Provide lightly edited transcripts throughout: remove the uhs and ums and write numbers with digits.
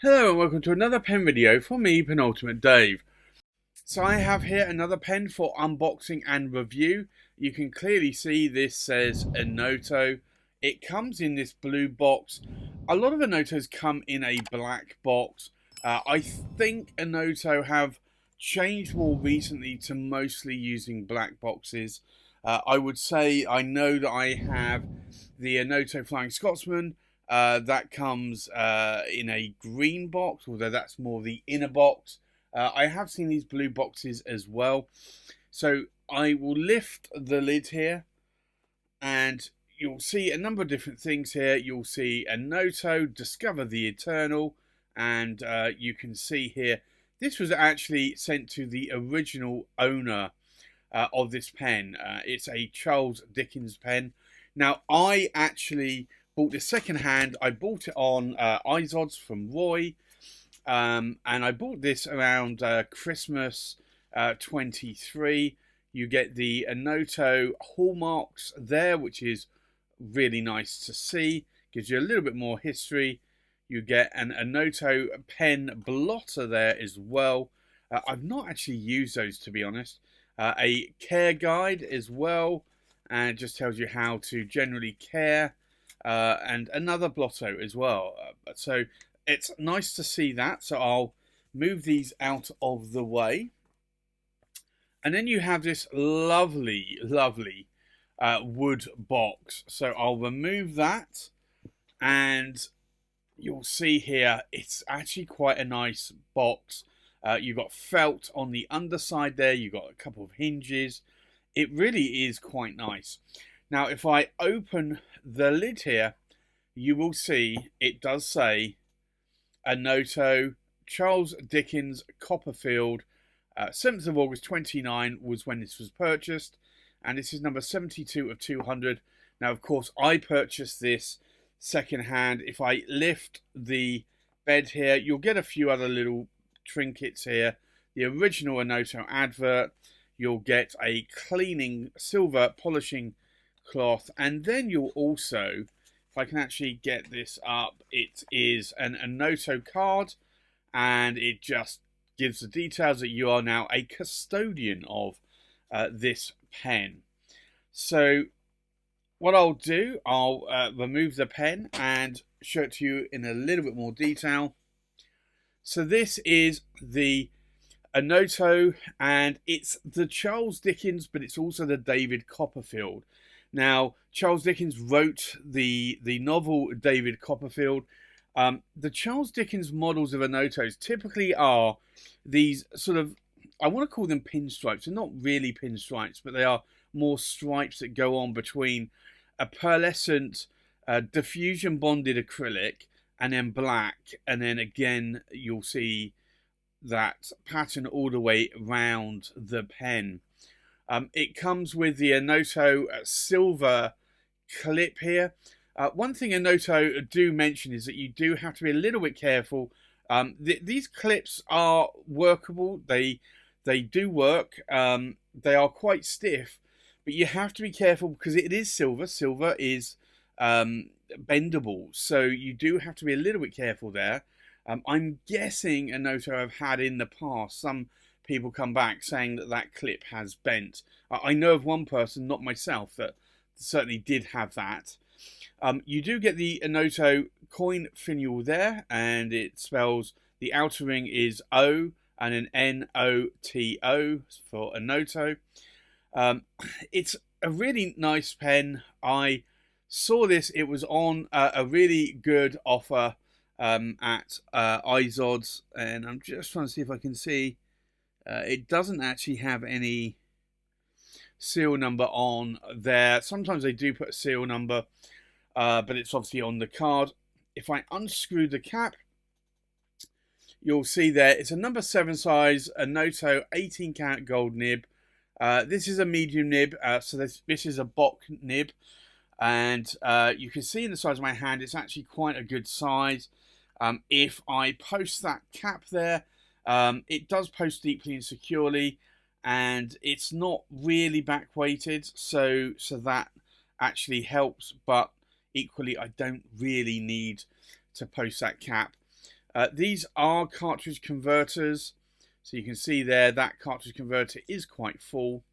Hello and welcome to another pen video from me, Penultimate Dave. So I have here another pen for unboxing and review. You can clearly see this says Onoto. It comes in this blue box. A lot of Onotos come in a black box. I think Onoto have changed more recently to mostly using black boxes. I would say I know that I have the Onoto Flying Scotsman. That comes in a green box, although that's more the inner box. I have seen these blue boxes as well. So I will lift the lid here and you'll see a number of different things here. You'll see Onoto, Discover the Eternal, and you can see here, this was actually sent to the original owner of this pen. It's a Charles Dickens pen. Now, I actually bought this second hand. I bought it on iZods from Roy, and I bought this around Christmas 23. You get the Onoto hallmarks there, which is really nice to see. Gives you a little bit more history. You get an Onoto pen blotter there as well. I've not actually used those, to be honest. A care guide as well, and it just tells you how to generally care, and another blotto as well. So it's nice to see that. So I'll move these out of the way. And then you have this lovely, lovely wood box. So I'll remove that, and you'll see here it's actually quite a nice box. You've got felt on the underside there. You've got a couple of hinges. It really is quite nice. Now, if I open the lid here, you will see it does say Onoto, Charles Dickens, Copperfield. 7th of August 29 was when this was purchased. And this is number 72 of 200. Now, of course, I purchased this second hand. If I lift the bed here, you'll get a few other little trinkets here. The original Onoto advert. You'll get a cleaning silver polishing cloth, and then you'll also, if I can actually get this up, it is an Onoto card, and it just gives the details that you are now a custodian of this pen. So what I'll do, I'll remove the pen and show it to you in a little bit more detail. So this is the Onoto, and it's the Charles Dickens, but it's also the David Copperfield. Now, Charles Dickens wrote the novel David Copperfield. The Charles Dickens models of Onotos typically are these sort of, I want to call them pinstripes. They're not really pinstripes, but they are more stripes that go on between a pearlescent diffusion bonded acrylic and then black, and then again you'll see that pattern all the way round the pen. It comes with the Onoto silver clip here. One thing Onoto do mention is that you do have to be a little bit careful. These clips are workable. They do work. They are quite stiff, but you have to be careful because it is silver. Silver is bendable, so you do have to be a little bit careful there. I'm guessing Onoto have had in the past some people come back saying that that clip has bent. I know of one person, not myself, that certainly did have that. You do get the Onoto coin finial there, and it spells, the outer ring is O and an N-O-T-O for Onoto. It's a really nice pen. I saw this, it was on a really good offer at iZods, and I'm just trying to see if I can see. It doesn't actually have any serial number on there. Sometimes they do put a serial number, but it's obviously on the card. If I unscrew the cap, you'll see there it's a number 7 size Onoto 18 karat gold nib. This is a medium nib, so this is a Bock nib, and you can see in the size of my hand it's actually quite a good size. If I post that cap there, it does post deeply and securely, and it's not really back weighted, so that actually helps, but equally I don't really need to post that cap. These are cartridge converters. So you can see there that cartridge converter is quite full.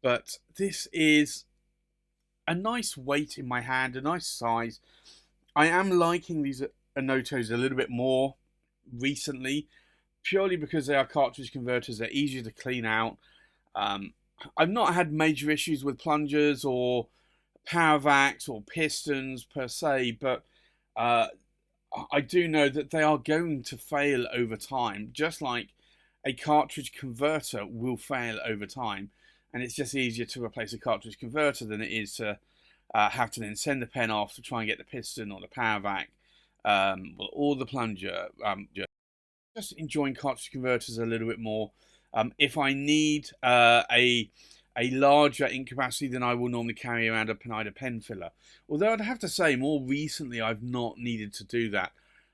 But this is a nice weight in my hand, a nice size. I am liking these Onotos a little bit more recently, purely because they are cartridge converters. They're easier to clean out. I've not had major issues with plungers or power vacs or pistons per se, but I do know that they are going to fail over time, just like a cartridge converter will fail over time. And it's just easier to replace a cartridge converter than it is to have to then send the pen off to try and get the piston or the power vac or the plunger. Just enjoying cartridge converters a little bit more. If I need a larger ink capacity, then I will normally carry around a Penultimate pen filler. Although I'd have to say, more recently, I've not needed to do that.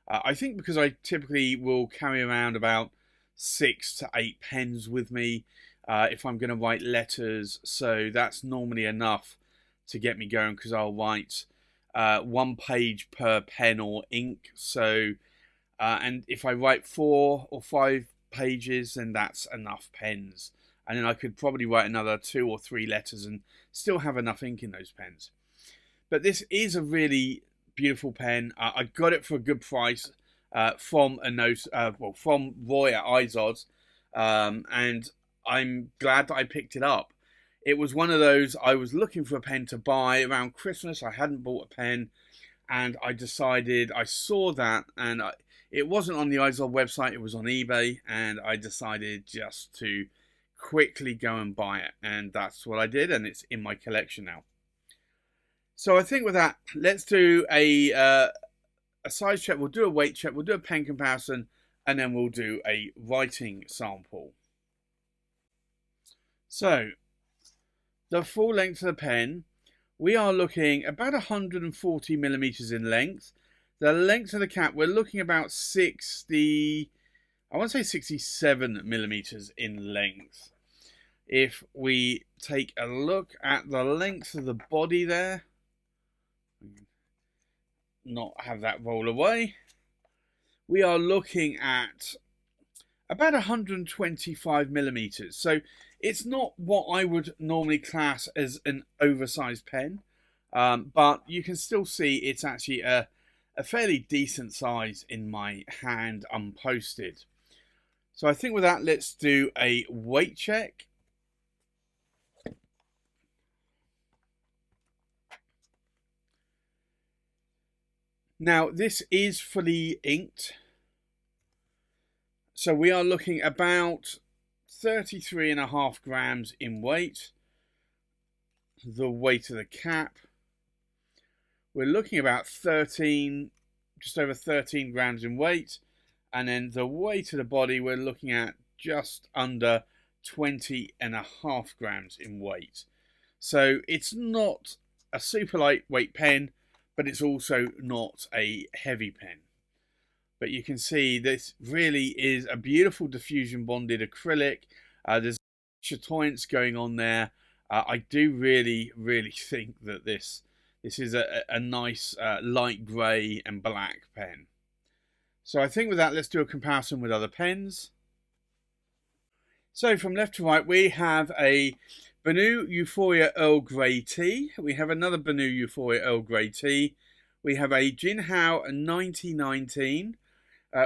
I think because I typically will carry around about 6 to 8 pens with me if I'm going to write letters. So that's normally enough to get me going, because I'll write 1 page per pen or ink. So, and if I write 4 or 5 pages, then that's enough pens. And then I could probably write another 2 or 3 letters and still have enough ink in those pens. But this is a really beautiful pen. I got it for a good price from from Roy at Izod, and I'm glad that I picked it up. It was one of those, I was looking for a pen to buy around Christmas. I hadn't bought a pen, and I decided, I saw that, and it wasn't on the Izod website, it was on eBay, and I decided just to quickly go and buy it, and that's what I did, and it's in my collection now. So I think with that, let's do a size check, we'll do a weight check, we'll do a pen comparison, and then we'll do a writing sample. So, the full length of the pen, we are looking about 140 millimeters in length. The length of the cap, we're looking about 60, I want to say 67 millimeters in length. If we take a look at the length of the body there, not have that roll away, we are looking at about 125 millimeters. So it's not what I would normally class as an oversized pen, but you can still see it's actually a fairly decent size in my hand unposted. So I think with that, let's do a weight check. Now, this is fully inked. So we are looking about 33.5 grams in weight. The weight of the cap, we're looking about just over 13 grams in weight. And then the weight of the body, we're looking at just under 20.5 grams in weight. So it's not a super lightweight pen, but it's also not a heavy pen. But you can see this really is a beautiful diffusion bonded acrylic. There's chatoyance going on there. I do really think that this is a nice light grey and black pen. So I think with that, let's do a comparison with other pens. So from left to right, we have a Benu Euphoria Earl Grey Tea. We have another Benu Euphoria Earl Grey Tea. We have a Jinhao 9019.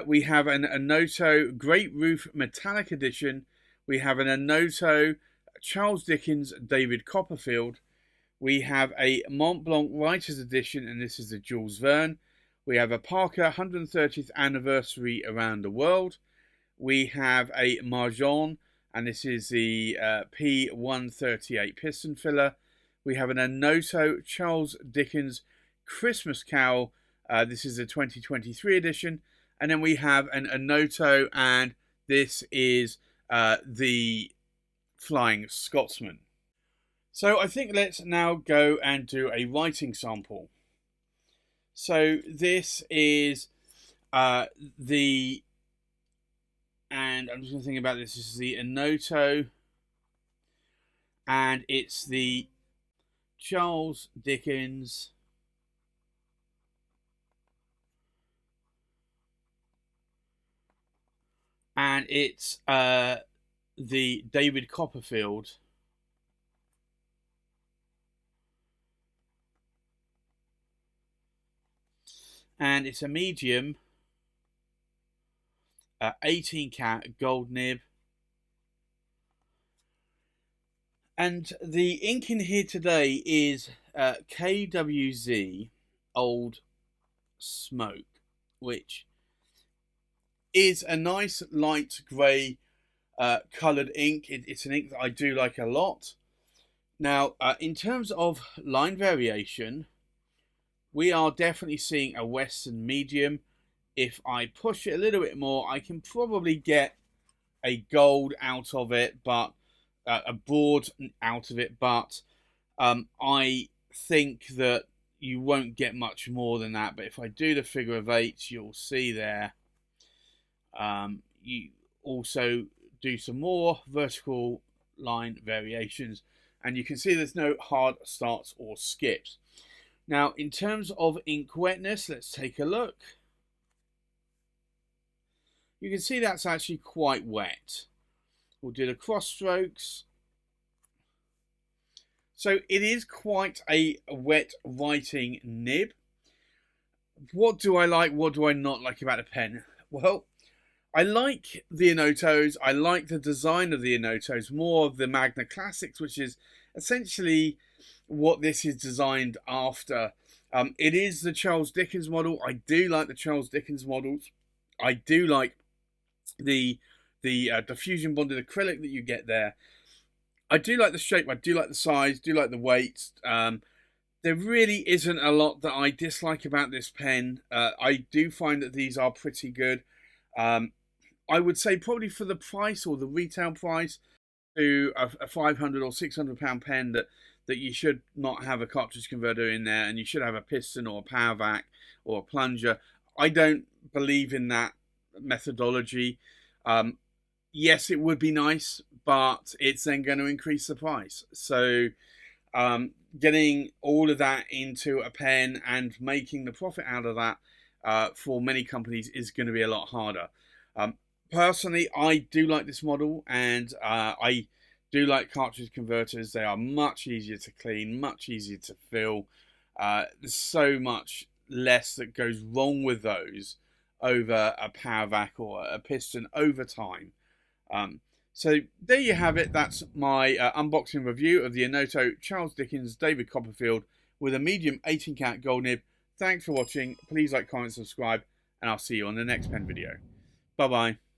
We have an Onoto Great Roof Metallic Edition. We have an Onoto Charles Dickens David Copperfield. We have a Mont Blanc Writers Edition, and this is the Jules Verne. We have a Parker 130th Anniversary Around the World. We have a Marjon, and this is the P138 piston filler. We have an Onoto Charles Dickens Christmas Carol. This is the 2023 edition. And then we have an Onoto, and this is the Flying Scotsman. So I think let's now go and do a writing sample. So this is and I'm just going to think about this. This is the Onoto, and it's the Charles Dickens and it's the David Copperfield. And it's a medium 18 cat gold nib. And the ink in here today is KWZ Old Smoke, which is a nice light grey coloured ink. It's an ink that I do like a lot. Now, in terms of line variation, we are definitely seeing a Western medium. If I push it a little bit more, I can probably get a gold out of it, but a broad out of it. But I think that you won't get much more than that. But if I do the figure of eights, you'll see there. You also do some more vertical line variations, and you can see there's no hard starts or skips. Now, in terms of ink wetness, let's take a look. You can see that's actually quite wet. We'll do the cross strokes. So it is quite a wet writing nib. What do I like? What do I not like about a pen? Well, I like the Onotos. I like the design of the Onotos, more of the Magna Classics, which is essentially what this is designed after. It is the Charles Dickens model. I do like the Charles Dickens models. I do like the diffusion bonded acrylic that you get there. I do like the shape. I do like the size. Do like the weight. There really isn't a lot that I dislike about this pen. I do find that these are pretty good. I would say probably for the price or the retail price to a £500 or £600 pen that you should not have a cartridge converter in there, and you should have a piston or a power vac or a plunger. I don't believe in that methodology. Yes, it would be nice, but it's then going to increase the price. So getting all of that into a pen and making the profit out of that for many companies is going to be a lot harder. Personally, I do like this model, and I do like cartridge converters. They are much easier to clean, much easier to fill. There's so much less that goes wrong with those over a power vac or a piston over time. So there you have it. That's my unboxing review of the Onoto Charles Dickens David Copperfield with a medium 18 cat gold nib. Thanks for watching. Please like, comment, subscribe, and I'll see you on the next pen video. Bye bye.